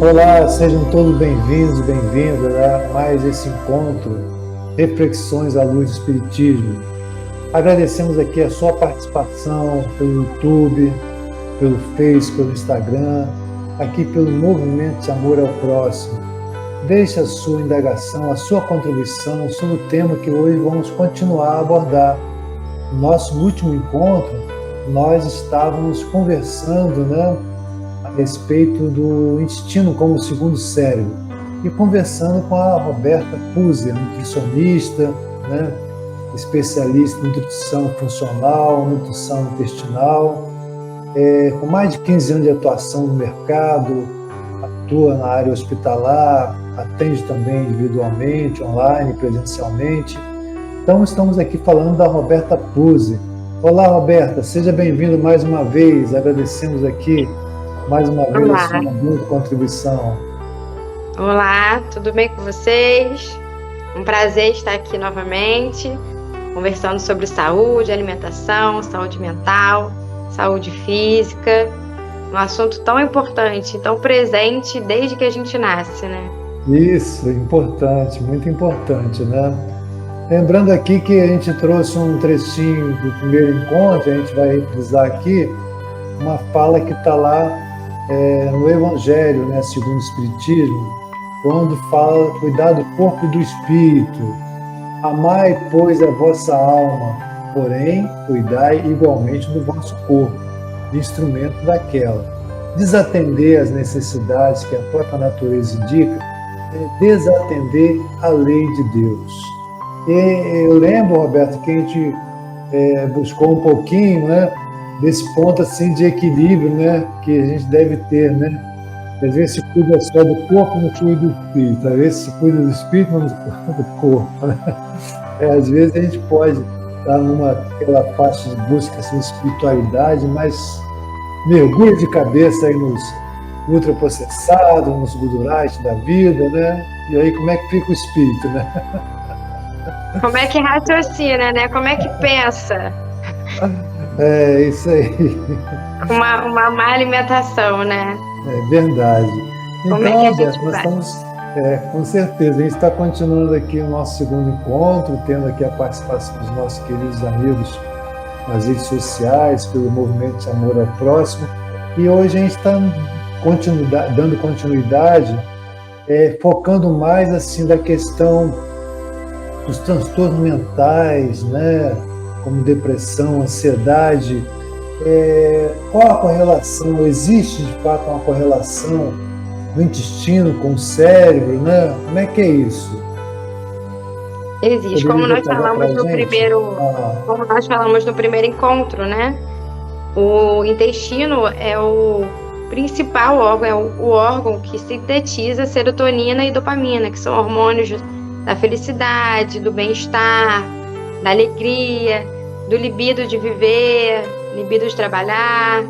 Olá, sejam todos bem-vindos, bem-vindas a mais esse encontro, Reflexões à Luz do Espiritismo. Agradecemos aqui a sua participação pelo YouTube, pelo Face, pelo Instagram, aqui pelo Movimento de Amor ao Próximo. Deixe a sua indagação, a sua contribuição sobre o tema que hoje vamos continuar a abordar. No nosso último encontro, nós estávamos conversando, a respeito do intestino como segundo cérebro e conversando com a Roberta Puzzi, nutricionista, especialista em nutrição funcional, nutrição intestinal, com mais de 15 anos de atuação no mercado, atua na área hospitalar, atende também individualmente, online, presencialmente. Então, estamos aqui falando da Roberta Puzzi. Olá, Roberta, seja bem-vindo mais uma vez. Agradecemos aqui mais uma vez Olá. a sua boa contribuição. Olá, tudo bem com vocês? Um prazer estar aqui novamente, conversando sobre saúde, alimentação, saúde mental, saúde física, um assunto tão importante, tão presente desde que a gente nasce, né? Isso, importante, muito importante, Lembrando aqui que a gente trouxe um trechinho do primeiro encontro, a gente vai reprisar aqui, uma fala que está lá no Evangelho, segundo o Espiritismo, quando fala cuidar do corpo e do espírito. Amai, pois, a vossa alma, porém, cuidai igualmente do vosso corpo, instrumento daquela. Desatender as necessidades que a própria natureza indica é desatender a lei de Deus. E eu lembro, Roberto, que a gente buscou um pouquinho, desse ponto assim de equilíbrio, que a gente deve ter, Às vezes se cuida só do corpo, não cuida do espírito. Às vezes se cuida do espírito, mas não cuida do corpo. Às vezes a gente pode estar naquela faixa de busca assim, de espiritualidade, mas mergulha de cabeça aí nos ultraprocessados, nos gudurais da vida, E aí como é que fica o espírito, Como é que raciocina, Como é que pensa? É isso aí. Uma má alimentação, É verdade. Como Então, é que a Roberto, gente nós vai? estamos, com certeza, a gente está continuando aqui o nosso segundo encontro, tendo aqui a participação dos nossos queridos amigos nas redes sociais, pelo Movimento de Amor ao Próximo, e hoje a gente está dando continuidade, focando mais assim da questão dos transtornos mentais, como depressão, ansiedade. Qual a correlação? Existe de fato uma correlação do intestino com o cérebro, Como é que é isso? Existe, como nós falamos no primeiro encontro, O intestino é o principal órgão, é o órgão que sintetiza serotonina e dopamina, que são hormônios da felicidade, do bem-estar, da alegria, do libido de viver, libido de trabalhar.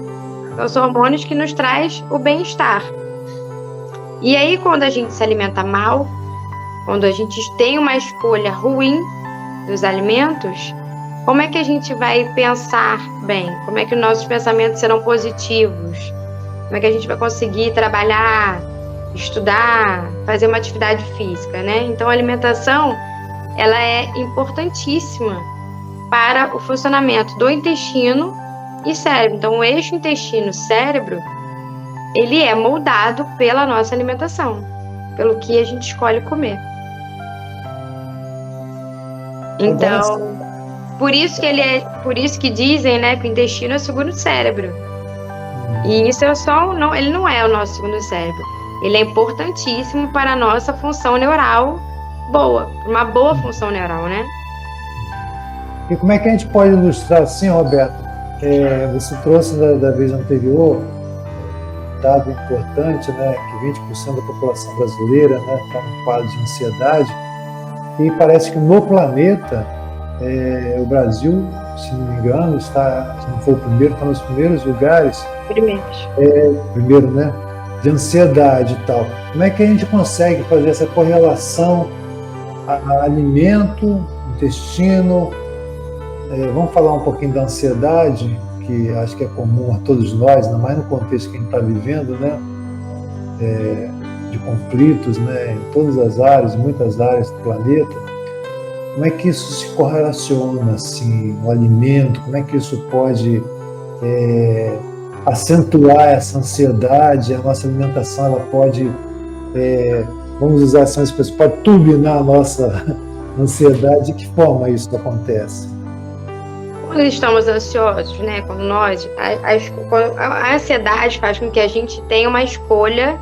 Então, são hormônios que nos traz o bem-estar. E aí, quando a gente se alimenta mal, quando a gente tem uma escolha ruim dos alimentos, como é que a gente vai pensar bem? Como é que os nossos pensamentos serão positivos? Como é que a gente vai conseguir trabalhar, estudar, fazer uma atividade física, Então, a alimentação, ela é importantíssima para o funcionamento do intestino e cérebro. Então, o eixo intestino-cérebro, ele é moldado pela nossa alimentação, pelo que a gente escolhe comer. Então, por isso que dizem, que o intestino é o segundo cérebro. E isso ele não é o nosso segundo cérebro. Ele é importantíssimo para a nossa função neural boa, uma boa função neural, E como é que a gente pode ilustrar assim, Roberto? Você trouxe da vez anterior um dado importante, que 20% da população brasileira está no quadro de ansiedade, e parece que no planeta, o Brasil, se não me engano, se não for o primeiro, está nos primeiros lugares. Primeiro, de ansiedade e tal. Como é que a gente consegue fazer essa correlação a alimento, intestino? Vamos falar um pouquinho da ansiedade, que acho que é comum a todos nós, ainda mais no contexto que a gente está vivendo, né? De conflitos, né? Em todas as áreas, muitas áreas do planeta. Como é que isso se correlaciona, assim, o alimento? Como é que isso pode acentuar essa ansiedade? A nossa alimentação, ela pode, vamos usar essa expressão, pode turbinar a nossa ansiedade. De que forma isso acontece? Quando estamos ansiosos, né, como nós, a ansiedade faz com que a gente tenha uma escolha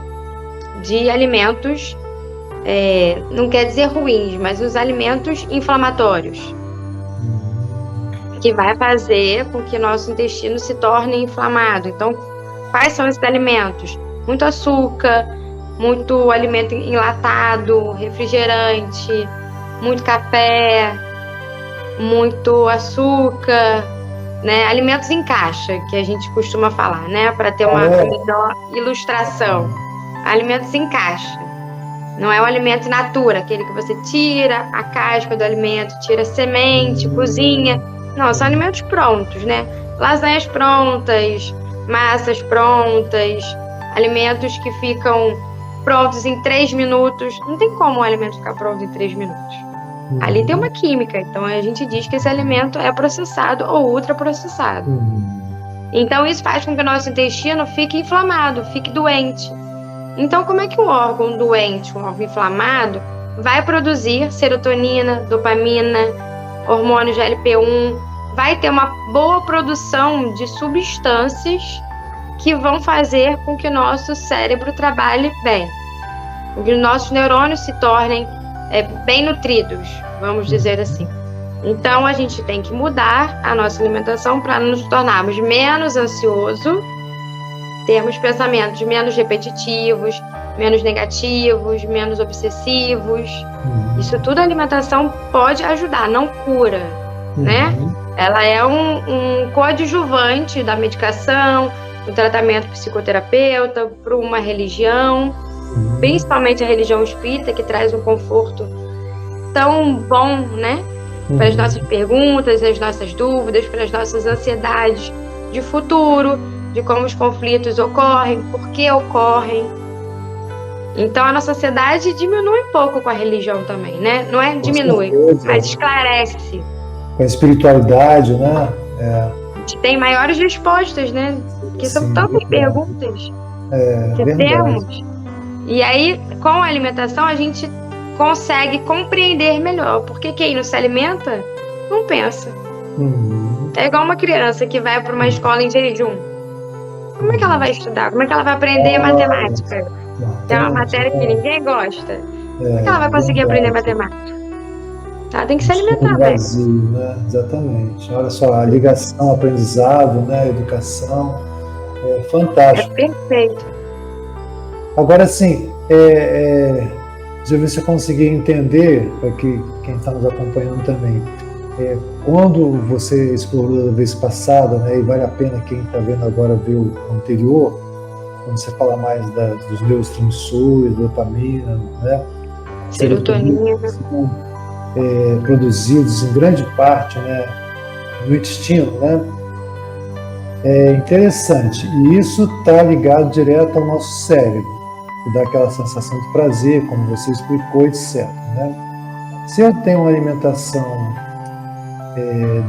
de alimentos, não quer dizer ruins, mas os alimentos inflamatórios, que vai fazer com que nosso intestino se torne inflamado. Então, quais são esses alimentos? Muito açúcar, muito alimento enlatado, refrigerante, muito café, muito açúcar, né? Alimentos em caixa, que a gente costuma falar, né? Para ter uma melhor ilustração. Alimentos em caixa. Não é o alimento in natura, aquele que você tira a casca do alimento, tira a semente, cozinha. Não, são alimentos prontos, né? Lasanhas prontas, massas prontas, alimentos que ficam prontos em 3 minutos. Não tem como um alimento ficar pronto em 3 minutos. Ali tem uma química, então a gente diz que esse alimento é processado ou ultraprocessado. Então isso faz com que o nosso intestino fique inflamado, fique doente. Então como é que um órgão doente, um órgão inflamado, vai produzir serotonina, dopamina, hormônio GLP-1, vai ter uma boa produção de substâncias que vão fazer com que o nosso cérebro trabalhe bem, que os nossos neurônios se tornem bem nutridos, vamos dizer assim. Então a gente tem que mudar a nossa alimentação para nos tornarmos menos ansiosos, termos pensamentos menos repetitivos, menos negativos, menos obsessivos. Isso tudo a alimentação pode ajudar, não cura, né? Ela é um coadjuvante da medicação, do tratamento psicoterapeuta, para uma religião, principalmente a religião espírita, que traz um conforto tão bom, né? Para as nossas perguntas, as nossas dúvidas, para as nossas ansiedades de futuro, de como os conflitos ocorrem, por que ocorrem. Então a nossa ansiedade diminui um pouco com a religião também, né? Não é diminui, mas esclarece. Com a espiritualidade, né? A gente tem maiores respostas, né? Porque são tantas perguntas que temos. E aí, com a alimentação, a gente consegue compreender melhor. Porque quem não se alimenta, não pensa. É igual uma criança que vai para uma escola em jejum. Como é que ela vai estudar? Como é que ela vai aprender matemática? É uma matéria que ninguém gosta. Como é que ela vai conseguir aprender matemática? Ela tem que se alimentar, vazio, né? Exatamente. Olha só, a ligação, aprendizado, né? Educação. É fantástico. É perfeito. Agora, assim, se você conseguir entender, para que quem está nos acompanhando também, quando você explorou da vez passada, né, e vale a pena quem está vendo agora ver o anterior, quando você fala mais dos neurotransmissores, dopamina, né, serotonina, produzidos em grande parte, né, no intestino, né? É interessante, e isso está ligado direto ao nosso cérebro, que dá aquela sensação de prazer, como você explicou, etc. Né? Se eu tenho uma alimentação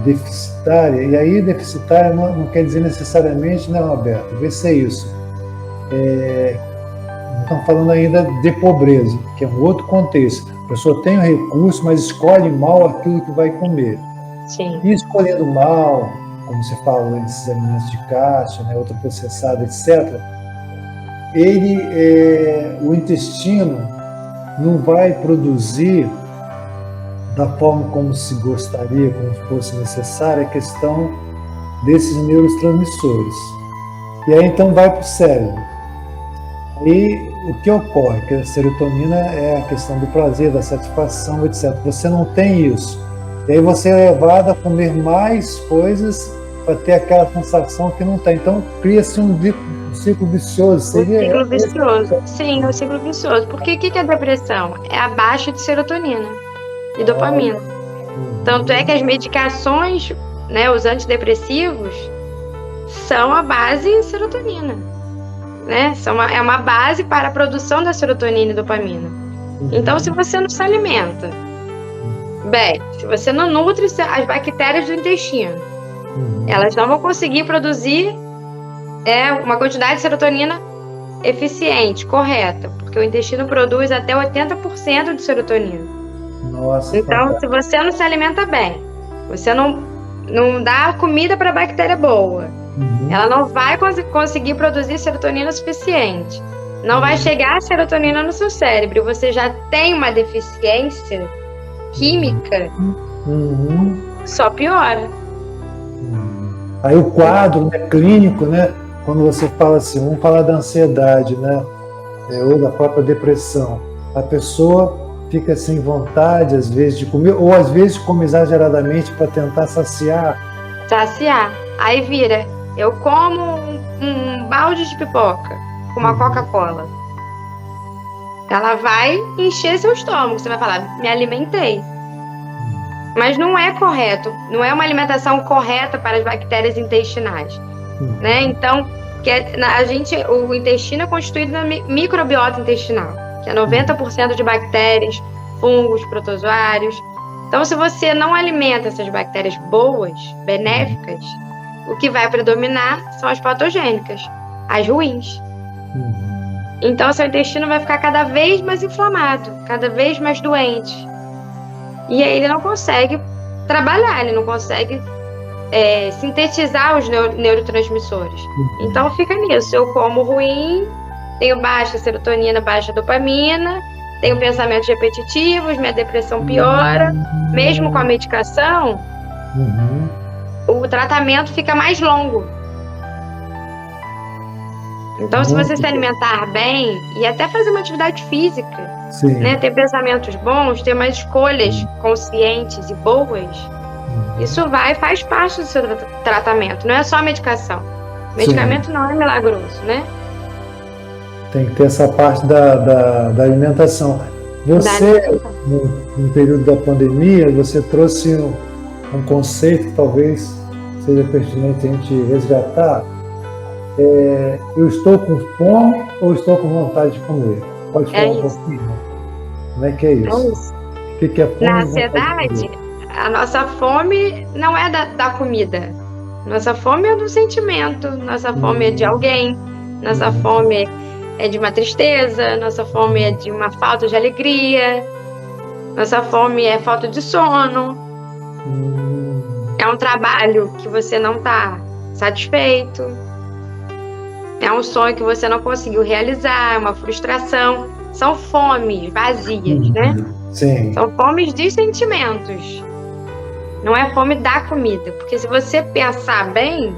deficitária, e aí deficitária não quer dizer necessariamente, né, Roberto? Vê se é isso. Não estamos falando ainda de pobreza, que é um outro contexto. A pessoa tem o recurso, mas escolhe mal aquilo que vai comer. Sim. E escolhendo mal, como você fala, nesses alimentos de caixa, né, ultraprocessado, etc., o intestino não vai produzir da forma como se gostaria, como fosse necessária, a questão desses neurotransmissores. E aí então vai para o cérebro. E o que ocorre? Que a serotonina é a questão do prazer, da satisfação, etc. Você não tem isso. E aí você é levado a comer mais coisas para ter aquela sensação que não tem. Então cria-se um ciclo vicioso. Seria ciclo vicioso. Sim, o ciclo vicioso. Porque o que é depressão? É a baixa de serotonina e dopamina. Tanto é que as medicações, né, os antidepressivos, são a base serotonina, né? É uma base para a produção da serotonina e dopamina. Então, se você não se alimenta bem, se você não nutre as bactérias do intestino, elas não vão conseguir produzir uma quantidade de serotonina eficiente, correta, porque o intestino produz até 80% de serotonina. Nossa, então, se você não se alimenta bem, você não dá comida para a bactéria boa, ela não vai conseguir produzir serotonina suficiente. Não vai chegar a serotonina no seu cérebro. Você já tem uma deficiência química, só piora. Aí o quadro, né, clínico, né, quando você fala assim, vamos falar da ansiedade, né, ou da própria depressão, a pessoa fica sem vontade, às vezes, de comer, ou às vezes come exageradamente para tentar saciar. Aí vira, eu como um balde de pipoca com uma Coca-Cola. Ela vai encher seu estômago, você vai falar, me alimentei. Mas não é correto, não é uma alimentação correta para as bactérias intestinais, né? Então, o intestino é constituído da microbiota intestinal, que é 90% de bactérias, fungos, protozoários. Então, se você não alimenta essas bactérias boas, benéficas, o que vai predominar são as patogênicas, as ruins. Então, seu intestino vai ficar cada vez mais inflamado, cada vez mais doente. E aí ele não consegue trabalhar, ele não consegue sintetizar os neurotransmissores. Então fica nisso, eu como ruim, tenho baixa serotonina, baixa dopamina, tenho pensamentos repetitivos, minha depressão piora, mesmo com a medicação, o tratamento fica mais longo. Então, se você se alimentar bem e até fazer uma atividade física, né, ter pensamentos bons, ter mais escolhas conscientes e boas, isso faz parte do seu tratamento, não é só medicação. Medicamento não é milagroso, né? Tem que ter essa parte da alimentação. Você, no período da pandemia, você trouxe um conceito que talvez seja pertinente a gente resgatar. Eu estou com fome ou estou com vontade de comer? Pode falar um pouquinho? Como é que é isso? O que é fome? Na ansiedade, a nossa fome não é da comida. Nossa fome é do sentimento. Nossa fome é de alguém. Nossa fome é de uma tristeza. Nossa fome é de uma falta de alegria. Nossa fome é falta de sono. É um trabalho que você não está satisfeito. É um sonho que você não conseguiu realizar, é uma frustração. São fomes vazias, né? Sim. São fomes de sentimentos. Não é fome da comida. Porque se você pensar bem,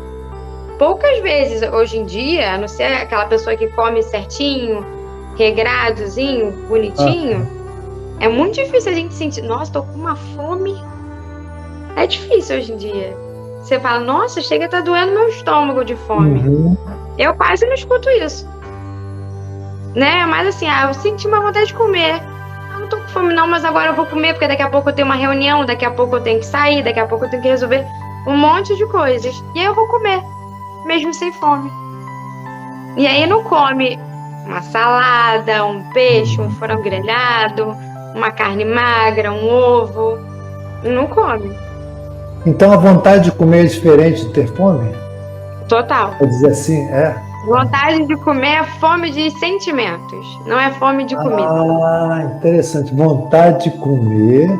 poucas vezes hoje em dia, a não ser aquela pessoa que come certinho, regradozinho, bonitinho, é muito difícil a gente sentir, nossa, tô com uma fome. É difícil hoje em dia. Você fala, nossa, chega a estar doendo meu estômago de fome. Eu quase não escuto isso. Né? Mas assim, eu senti uma vontade de comer. Eu não tô com fome não, mas agora eu vou comer, porque daqui a pouco eu tenho uma reunião, daqui a pouco eu tenho que sair, daqui a pouco eu tenho que resolver um monte de coisas. E aí eu vou comer, mesmo sem fome. E aí não come uma salada, um peixe, um frango grelhado, uma carne magra, um ovo. Não come. Então a vontade de comer é diferente de ter fome? Total. Pode dizer assim, Vontade de comer é fome de sentimentos, não é fome de comida. Interessante. Vontade de comer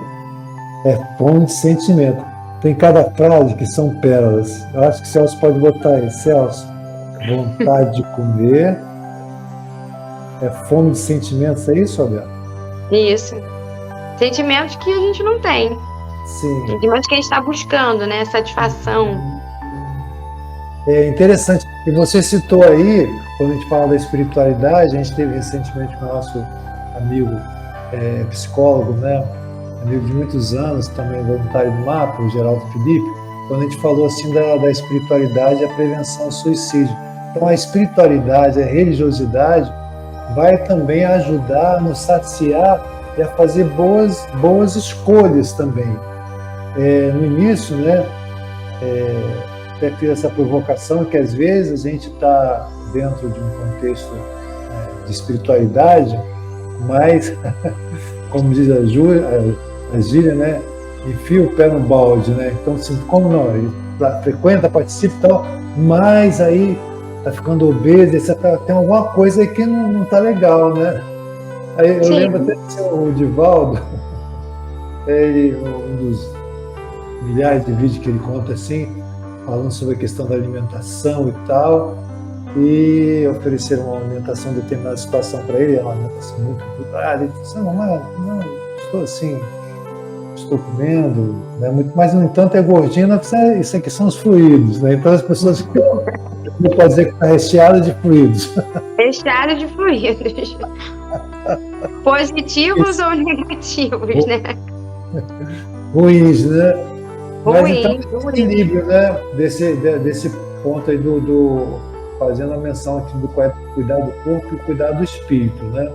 é fome de sentimento. Tem cada frase que são pérolas. Eu acho que o Celso pode botar aí. Celso, vontade de comer é fome de sentimentos. É isso, Alberto? Isso. Sentimentos que a gente não tem. Sim. Sentimentos que a gente está buscando, né? Satisfação. É interessante. E você citou aí, quando a gente fala da espiritualidade, a gente teve recentemente com o nosso amigo psicólogo, né? Amigo de muitos anos, também voluntário do MAPA, o Geraldo Felipe, quando a gente falou assim da espiritualidade e a prevenção ao suicídio. Então a espiritualidade, a religiosidade vai também ajudar a nos saciar e a fazer boas escolhas também. No início, né? até fiz essa provocação, que às vezes a gente está dentro de um contexto de espiritualidade, mas, como diz a Gília, né, enfia o pé no balde, né? Então, assim, como não? Ele frequenta, participa e tal, mas aí tá ficando obeso, tem alguma coisa aí que não tá legal, né? Aí eu lembro até que o Divaldo, um dos milhares de vídeos que ele conta assim, falando sobre a questão da alimentação e tal, e ofereceram uma alimentação em determinada situação para ele, uma alimentação muito brutal. Ele disse, não, estou assim, estou comendo, né, muito, mas no entanto é gordinho, isso aqui são os fluidos, né? Então as pessoas não podem dizer que está recheado de fluidos. Recheado de fluidos. Positivos ou negativos, né? Ruins, né? Mas Ruim, então, o equilíbrio, né? Desse ponto aí fazendo a menção aqui do cuidar do corpo e cuidar do espírito, né?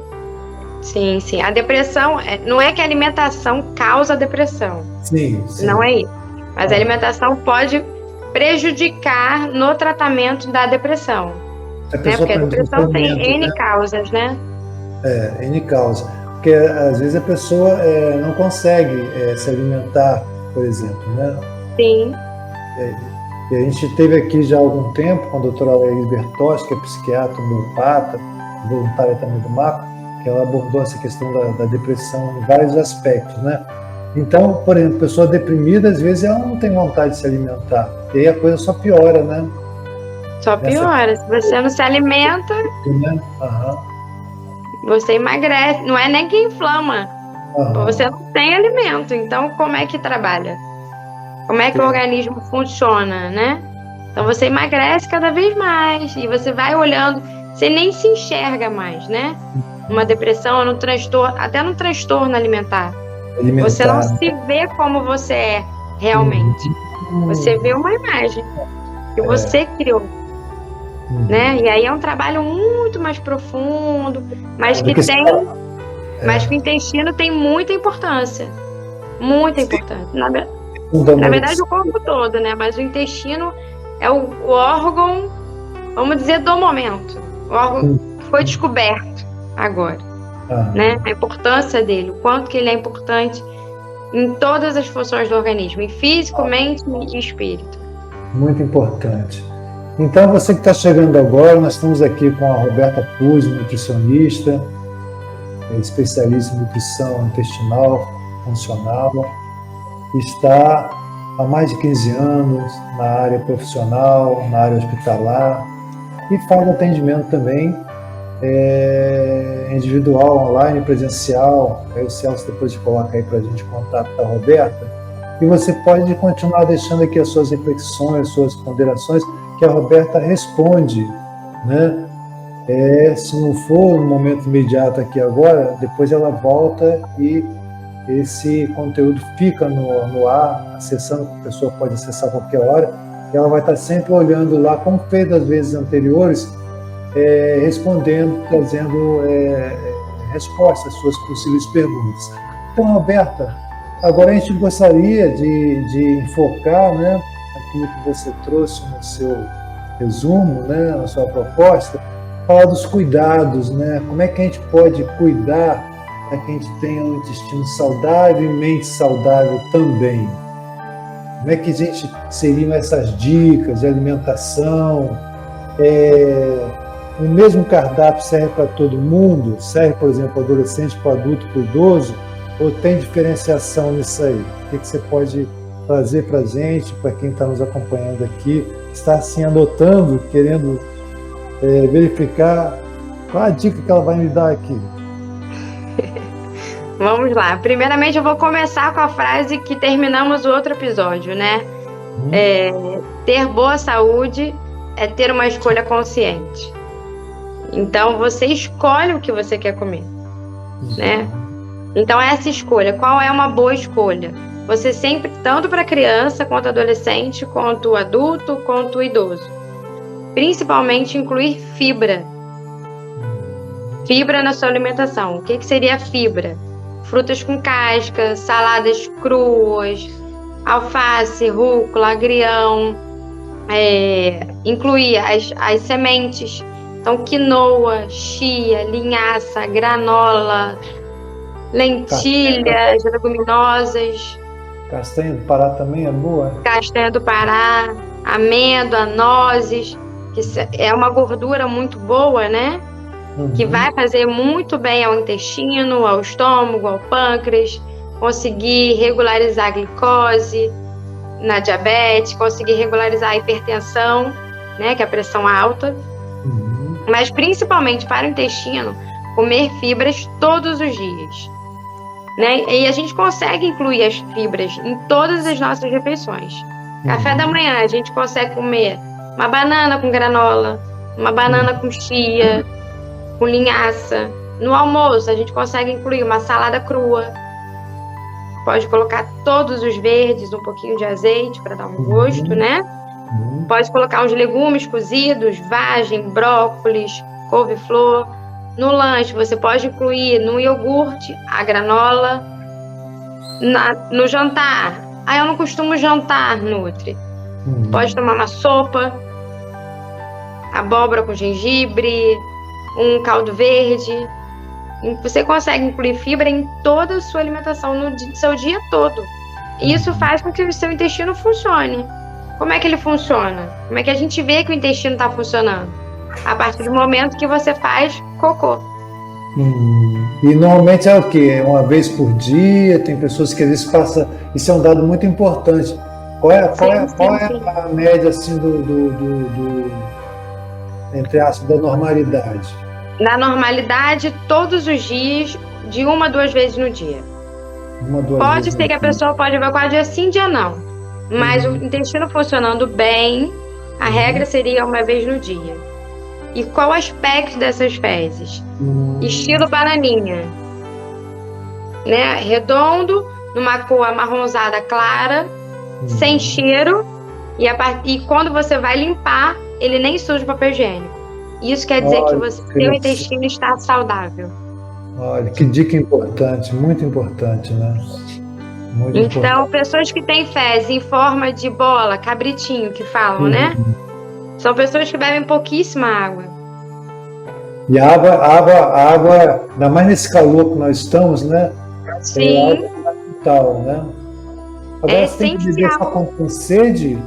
Sim. A depressão, não é que a alimentação causa depressão. Sim. Não é isso. Mas a alimentação pode prejudicar no tratamento da depressão. Né? Porque a depressão tem N causas, né? N causas. Porque às vezes a pessoa não consegue se alimentar, por exemplo, né? Sim. E a gente teve aqui já há algum tempo com a doutora Laís Bertoschi, que é psiquiatra, homeopata, voluntária também do MAPA, que ela abordou essa questão da depressão em vários aspectos, né? Então, por exemplo, a pessoa deprimida, às vezes ela não tem vontade de se alimentar, e aí a coisa só piora, né? Só piora. Se você não se alimenta, né? Você emagrece. Não é nem que inflama. Você não tem alimento. Então, como é que trabalha? Como é que o organismo funciona, né? Então, você emagrece cada vez mais. E você vai olhando, você nem se enxerga mais, né? Uma depressão, no transtorno, até no transtorno alimentar. Você não se vê como você é realmente. Você vê uma imagem que você criou. Né? E aí é um trabalho muito mais profundo, mas que o intestino tem muita importância. Muita importância. Na verdade, o corpo todo, né? Mas o intestino é o órgão, vamos dizer, do momento. O órgão que foi descoberto agora. Né? A importância dele, o quanto que ele é importante em todas as funções do organismo, em físico, mente e espírito. Muito importante. Então, você que está chegando agora, nós estamos aqui com a Roberta Puzzi, nutricionista, especialista em nutrição intestinal, funcional, está há mais de 15 anos na área profissional, na área hospitalar, e faz atendimento também individual, online, presencial. Aí o Celso depois coloca aí para a gente o contato da Roberta, e você pode continuar deixando aqui as suas reflexões, suas ponderações, que a Roberta responde, né? Se não for no momento imediato aqui agora, depois ela volta e esse conteúdo fica no ar, acessando, a pessoa pode acessar a qualquer hora, e ela vai estar sempre olhando lá, como fez das vezes anteriores, respondendo, trazendo respostas às suas possíveis perguntas. Então, Roberta, agora a gente gostaria de enfocar, né, aquilo que você trouxe no seu resumo, né, na sua proposta, falar dos cuidados, né? Como é que a gente pode cuidar para que a gente tenha um intestino saudável e mente saudável também? Como é que a gente seriam essas dicas de alimentação? O mesmo cardápio serve para todo mundo? Serve, por exemplo, para adolescente, para adulto, para idoso? Ou tem diferenciação nisso aí? O que você pode trazer para a gente, para quem está nos acompanhando aqui, está assim anotando, querendo verificar qual a dica que ela vai me dar aqui? Vamos lá. Primeiramente, eu vou começar com a frase que terminamos o outro episódio, né? Ter boa saúde é ter uma escolha consciente. Então, você escolhe o que você quer comer, né? Então, essa escolha, qual é uma boa escolha? Você sempre, tanto para criança, quanto adolescente, quanto adulto, quanto idoso. Principalmente incluir fibra. Fibra na sua alimentação. O que seria fibra? Frutas com casca, saladas cruas, alface, rúcula, agrião, incluir as sementes. Então, quinoa, chia, linhaça, granola, lentilhas, leguminosas. Castanha do Pará também é boa? Castanha do Pará, amêndoa, nozes, que é uma gordura muito boa, né? Que vai fazer muito bem ao intestino, ao estômago, ao pâncreas, conseguir regularizar a glicose na diabetes, conseguir regularizar a hipertensão, né, que é a pressão alta. Mas principalmente para o intestino, comer fibras todos os dias, né? E a gente consegue incluir as fibras em todas as nossas refeições. Café da manhã, a gente consegue comer uma banana com granola, uma banana com chia, com linhaça. No almoço, a gente consegue incluir uma salada crua. Pode colocar todos os verdes, um pouquinho de azeite para dar um gosto, né? Pode colocar uns legumes cozidos, vagem, brócolis, couve-flor. No lanche, você pode incluir no iogurte a granola. No jantar, eu não costumo jantar, Nutri. Pode tomar uma sopa, abóbora com gengibre, um caldo verde. Você consegue incluir fibra em toda a sua alimentação no seu dia todo. E isso faz com que o seu intestino funcione. Como é que ele funciona? Como é que a gente vê que o intestino está funcionando? A partir do momento que você faz cocô. E normalmente é o quê? Uma vez por dia? Tem pessoas que às vezes passam... Isso é um dado muito importante. Qual é a média assim, entre aspas, da normalidade? Na normalidade, todos os dias, de 1 a 2 vezes no dia. Pode ser que a pessoa pode evacuar dia sim, dia não. Mas o intestino funcionando bem, a regra seria 1 vez no dia. E qual o aspecto dessas fezes? Estilo bananinha, né? Redondo, numa cor amarronzada clara, sem cheiro, e quando você vai limpar, ele nem suja o papel higiênico. Isso quer dizer que seu intestino está saudável. Olha, que dica importante, muito importante, né? Muito então, importante. Pessoas que têm fezes em forma de bola, cabritinho que falam, né? São pessoas que bebem pouquíssima água. E a água, ainda mais nesse calor que nós estamos, né? Sim. É água fundamental, né? Agora você tem que beber só quando tem sede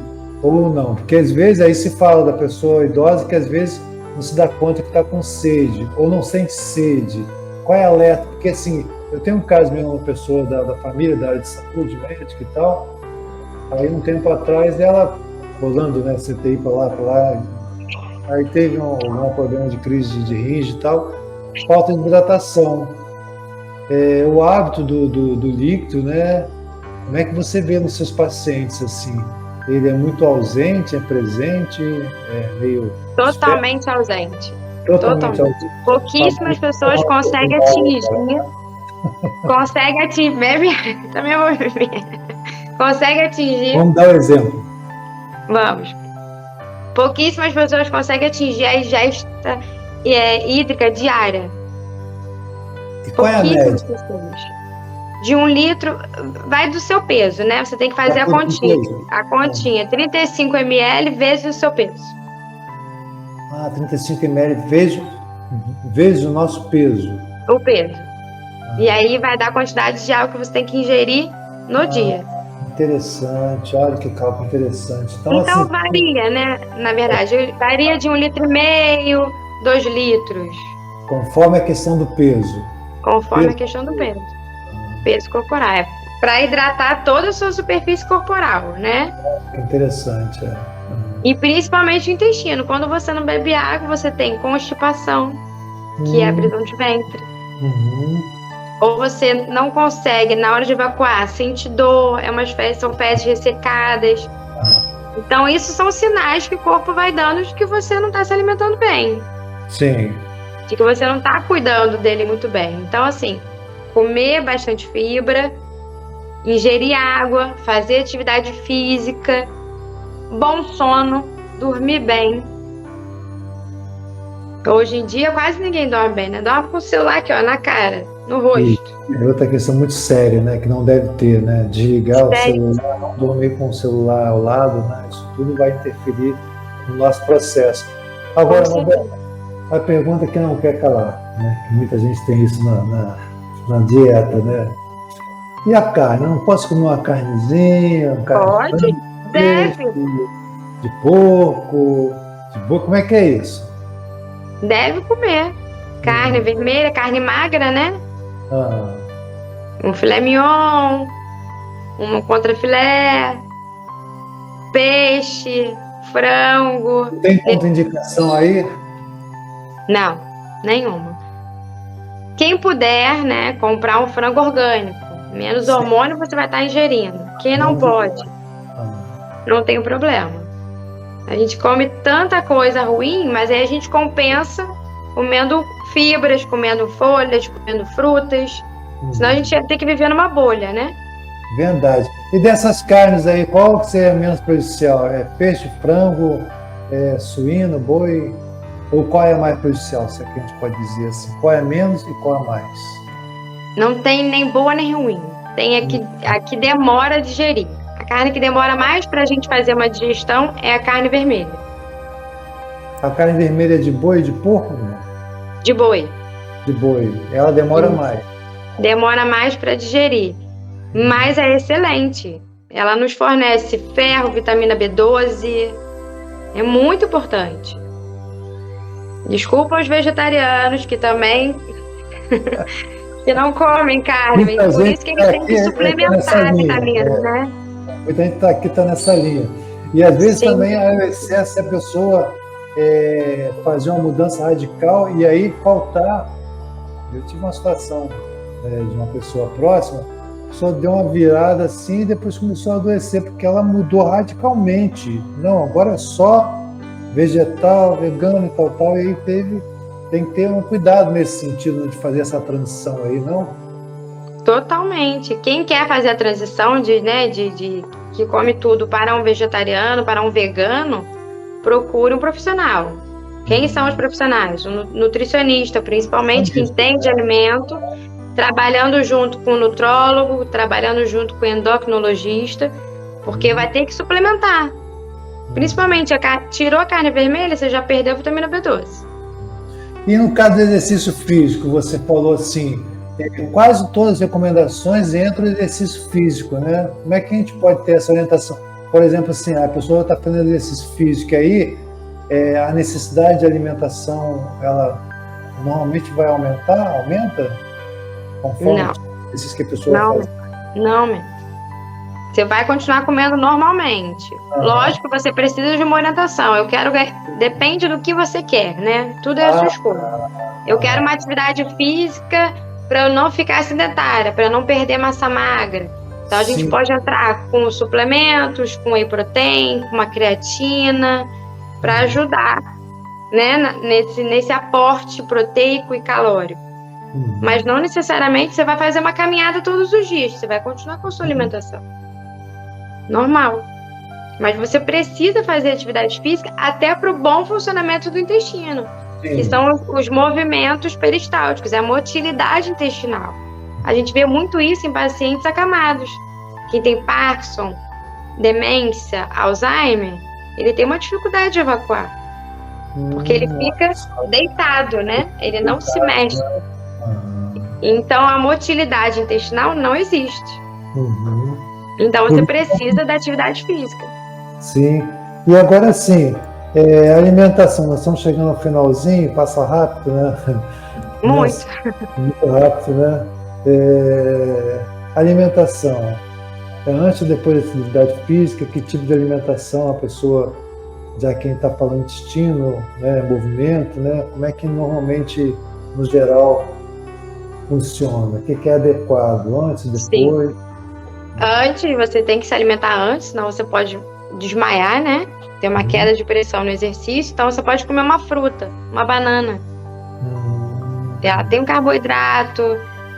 ou não? Porque às vezes aí se fala da pessoa idosa que às vezes não se dá conta que está com sede ou não sente sede. Qual é a alerta? Porque assim, eu tenho um caso mesmo, uma pessoa da família, da área de saúde, médica e tal. Aí um tempo atrás ela, rolando, né, CTI para lá, aí teve um problema de crise de rinite e tal, falta de hidratação. O hábito do líquido, né? Como é que você vê nos seus pacientes assim? Ele é muito ausente, é presente, é meio... Totalmente ausente. Totalmente ausente. Pouquíssimas pessoas conseguem atingir. Bebe, também vou beber. Consegue atingir. Vamos dar um exemplo. Vamos. Pouquíssimas pessoas conseguem atingir a ingesta hídrica diária. E qual é a média? Pessoas. De 1 litro, vai do seu peso, né? Você tem que fazer a continha. A continha, 35 ml vezes o seu peso. 35 ml vezes o nosso peso. O peso. E aí vai dar a quantidade de água que você tem que ingerir no dia. Interessante, olha que cálculo interessante. Então assim, varia, né? Na verdade, varia de 1,5 litro, 2 litros. Conforme a questão do peso. Conforme a questão do peso. Peso corporal. Para hidratar toda a sua superfície corporal, né? Interessante, E principalmente o intestino. Quando você não bebe água, você tem constipação, que é a prisão de ventre. Ou você não consegue, na hora de evacuar, sente dor, são fezes ressecadas. Então, isso são sinais que o corpo vai dando de que você não está se alimentando bem. Sim. De que você não está cuidando dele muito bem. Então, assim, comer bastante fibra, ingerir água, fazer atividade física, bom sono, dormir bem. Hoje em dia, quase ninguém dorme bem, né? Dorme com o celular aqui, ó, na cara. no E rosto. outra questão muito séria, né, que não deve ter, né, desligar o Sério. celular, não dormir com o celular ao lado, né, isso tudo vai interferir no nosso processo. Com Agora, certeza. a pergunta que não quer calar, né, que muita gente tem isso na dieta, né, e a carne? Eu não posso comer uma carnezinha, uma carne de Pode, frango, peixe, deve, de porco, como é que é isso? deve comer. Carne vermelha, carne magra, né? Ah, Um filé mignon, um contrafilé, peixe, frango. tem contraindicação aí? Não, nenhuma. Quem puder, né, comprar um frango orgânico, menos Sim. hormônio você vai estar ingerindo. Quem não pode, não tem problema. A gente come tanta coisa ruim, mas aí a gente compensa comendo fibras, comendo folhas, comendo frutas. Senão a gente ia ter que viver numa bolha, né? Verdade. E dessas carnes aí, qual que seria menos prejudicial? É peixe, frango, suíno, boi? Ou qual é mais prejudicial, se é que a gente pode dizer assim? Qual é menos e qual é mais? Não tem nem boa nem ruim. Tem a que demora a digerir. A carne que demora mais para a gente fazer uma digestão é a carne vermelha. A carne vermelha é de boi e de porco? Não? De boi. De boi. Ela demora mais. Demora mais para digerir. Mas é excelente. Ela nos fornece ferro, vitamina B12. É muito importante. Desculpa os vegetarianos que também que não comem carne, mas por isso que eles têm que suplementar vitaminas, né? Muita gente aqui está nessa linha. E às vezes Sim. também há o excesso se a pessoa fazer uma mudança radical e aí faltar. Eu tive uma situação de uma pessoa próxima, a pessoa deu uma virada assim e depois começou a adoecer, porque ela mudou radicalmente. Não, agora é só vegetal, vegano e tal, e aí tem que ter um cuidado nesse sentido, né, de fazer essa transição aí, não? Totalmente. Quem quer fazer a transição de que come tudo para um vegetariano, para um vegano, procure um profissional. Quem são os profissionais? O nutricionista, principalmente, que entende de alimento, trabalhando junto com o nutrólogo, trabalhando junto com o endocrinologista, porque vai ter que suplementar. Principalmente, tirou a carne vermelha, você já perdeu a vitamina B12. E no caso do exercício físico, você falou assim, quase todas as recomendações entram no exercício físico, né? Como é que a gente pode ter essa orientação? Por exemplo, assim, a pessoa está fazendo exercício físico aí, a necessidade de alimentação, ela normalmente vai aumentar? Aumenta? Conforme os exercícios que a pessoa faz? Não, você vai continuar comendo normalmente. Lógico que você precisa de uma orientação. Depende do que você quer, né? Tudo é a sua escolha. Eu quero uma atividade física para eu não ficar sedentária, para eu não perder massa magra. Então a gente pode entrar com suplementos, com whey protein, com uma creatina, para ajudar, né, nesse aporte proteico e calórico. Mas não necessariamente você vai fazer uma caminhada todos os dias, você vai continuar com a sua alimentação normal. Mas você precisa fazer atividade física até para o bom funcionamento do intestino, que são os movimentos peristálticos, é a motilidade intestinal. A gente vê muito isso em pacientes acamados. Quem tem Parkinson, demência, Alzheimer, ele tem uma dificuldade de evacuar. Porque ele fica deitado, né? Ele não se mexe. Então, a motilidade intestinal não existe. Então, você precisa da atividade física. Sim. E agora sim, alimentação, nós estamos chegando ao finalzinho, passa rápido, né? Muito. Muito rápido, né? Alimentação. Antes ou depois da atividade física, que tipo de alimentação a pessoa, já quem está falando intestino, né, movimento, né? Como é que normalmente, no geral, funciona? O que é adequado? Antes, depois? Sim. Antes, você tem que se alimentar antes, senão você pode desmaiar, né? Ter uma queda de pressão no exercício. Então, você pode comer uma fruta, uma banana. Ela tem um carboidrato,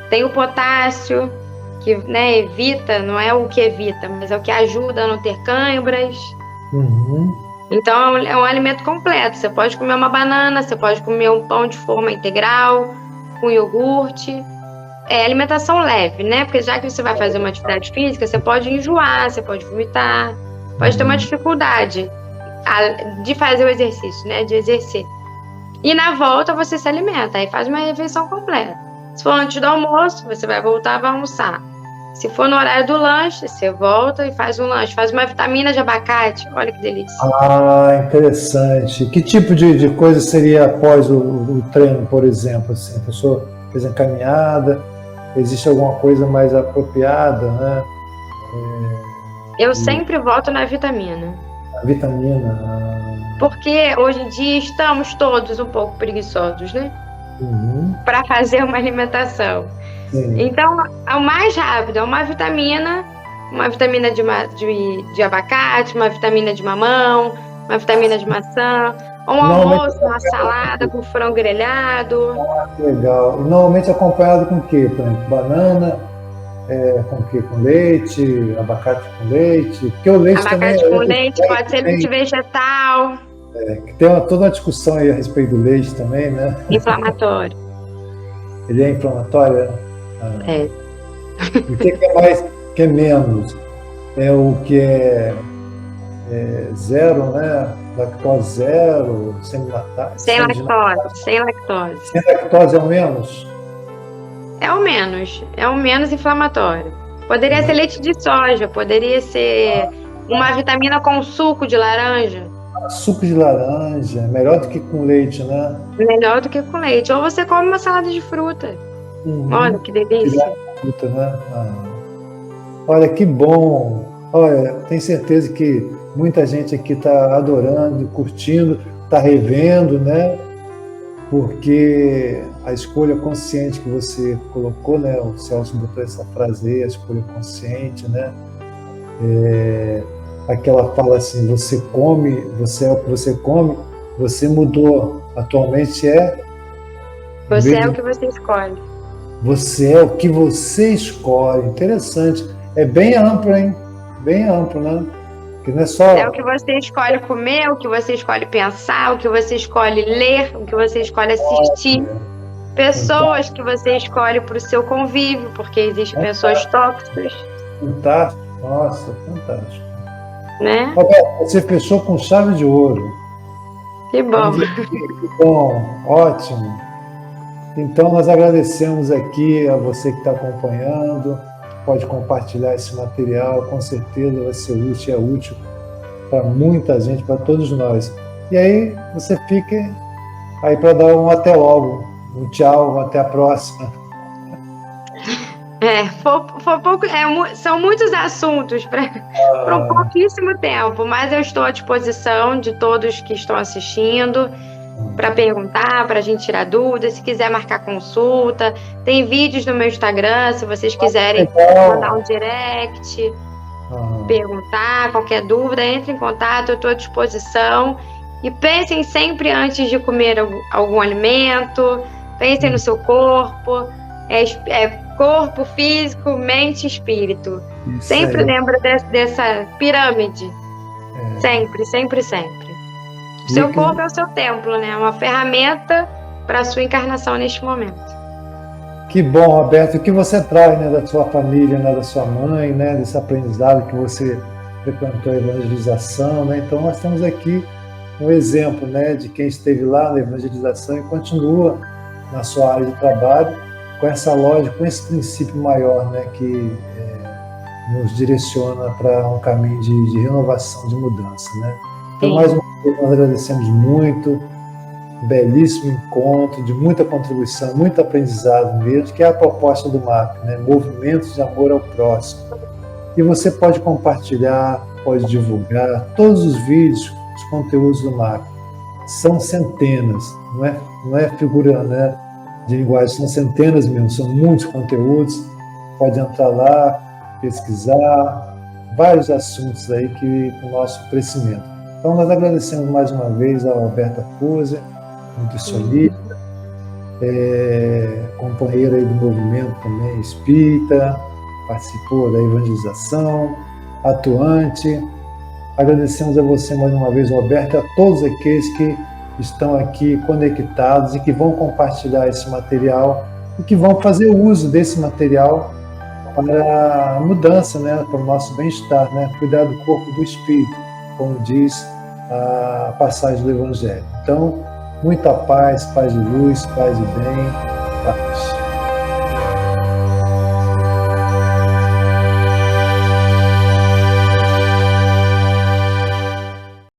tem o potássio, que, né, evita, não é o que evita, mas é o que ajuda a não ter câimbras. Então, é um alimento completo. Você pode comer uma banana, você pode comer um pão de forma integral, com iogurte. alimentação leve, né? Porque já que você vai fazer uma atividade física, você pode enjoar, você pode vomitar, pode ter uma dificuldade de fazer o exercício, né? De exercer. E na volta você se alimenta, aí faz uma refeição completa. Se for antes do almoço, você vai voltar, vai almoçar. Se for no horário do lanche, você volta e faz um lanche. Faz uma vitamina de abacate, olha que delícia. Ah, interessante. Que tipo de coisa seria após o treino, por exemplo? Assim, a pessoa fez a caminhada, existe alguma coisa mais apropriada, né? Eu sempre volto na vitamina. A vitamina. Porque hoje em dia estamos todos um pouco preguiçosos, né? Uhum. Para fazer uma alimentação. Sim. Então, é o mais rápido, é uma vitamina de abacate, uma vitamina de mamão, uma vitamina de maçã, um almoço, uma salada com frango grelhado. Legal. E normalmente acompanhado com o quê? Por exemplo, banana, com o quê? Com leite, abacate com leite? Porque o leite abacate também com leite, pode ser leite vegetal. Que tem toda uma discussão aí a respeito do leite também, né? Inflamatório. Ele é inflamatório? É. O que é mais, que é menos? É o que é zero, né? Lactose zero, sem lactose. Sem lactose. Sem lactose é o menos? É o menos inflamatório. Poderia ser leite de soja, poderia ser uma vitamina com suco de laranja. Suco de laranja, melhor do que com leite, né? Melhor do que com leite. Ou você come uma salada de fruta. Olha, que delícia. Fruta, né? Olha, que bom. Olha, tenho certeza que muita gente aqui está adorando, curtindo, está revendo, né? Porque a escolha consciente que você colocou, né? O Celso botou essa frase aí, a escolha consciente, né? Aquela fala assim, você come, você é o que você come, você mudou. Atualmente Você é o que você escolhe. Você é o que você escolhe. Interessante. É bem amplo, hein? Bem amplo, né? Que não é só... É o que você escolhe comer, o que você escolhe pensar, o que você escolhe ler, o que você escolhe assistir. Pessoas que você escolhe para o seu convívio, porque existem pessoas tóxicas. Fantástico. Nossa, fantástico. Né? Você fechou com chave de ouro. Que bom. Que bom, ótimo. Então, nós agradecemos aqui a você que está acompanhando, pode compartilhar esse material, com certeza vai ser útil, é útil para muita gente, para todos nós. E aí, você fica aí para dar um até logo, um tchau, até a próxima. São muitos assuntos para um pouquíssimo tempo, mas eu estou à disposição de todos que estão assistindo, para perguntar, para a gente tirar dúvidas, se quiser marcar consulta. Tem vídeos no meu Instagram, se vocês quiserem mandar um direct, perguntar, qualquer dúvida, entre em contato, eu estou à disposição. E pensem sempre antes de comer algum alimento, pensem no seu corpo, corpo, físico, mente e espírito. Isso sempre lembra dessa pirâmide. Sempre, sempre, sempre. O seu corpo é o seu templo, né? É uma ferramenta para a sua encarnação neste momento. Que bom, Roberto. O que você traz, né, da sua família, né, da sua mãe, né, desse aprendizado que você frequentou a evangelização, né? Então, nós temos aqui um exemplo, né, de quem esteve lá na evangelização e continua na sua área de trabalho com essa lógica, com esse princípio maior, né, que nos direciona para um caminho de renovação, de mudança, né? Então, mais uma vez, nós agradecemos muito, belíssimo encontro, de muita contribuição, muito aprendizado mesmo, que é a proposta do MAP, né? Movimentos de amor ao próximo. E você pode compartilhar, pode divulgar todos os vídeos, os conteúdos do MAP. São centenas, não é figura, né, de linguagem, são centenas mesmo, são muitos conteúdos. Pode entrar lá, pesquisar, vários assuntos aí que o nosso crescimento. Então, nós agradecemos mais uma vez a Roberta Cusa, nutricionista, companheira aí do movimento também espírita, participou da evangelização, atuante. Agradecemos a você mais uma vez, Roberta, e a todos aqueles que estão aqui conectados e que vão compartilhar esse material e que vão fazer uso desse material para a mudança, né, para o nosso bem-estar, né, cuidar do corpo e do espírito, como diz a passagem do Evangelho. Então, muita paz, paz de luz, paz de bem, paz.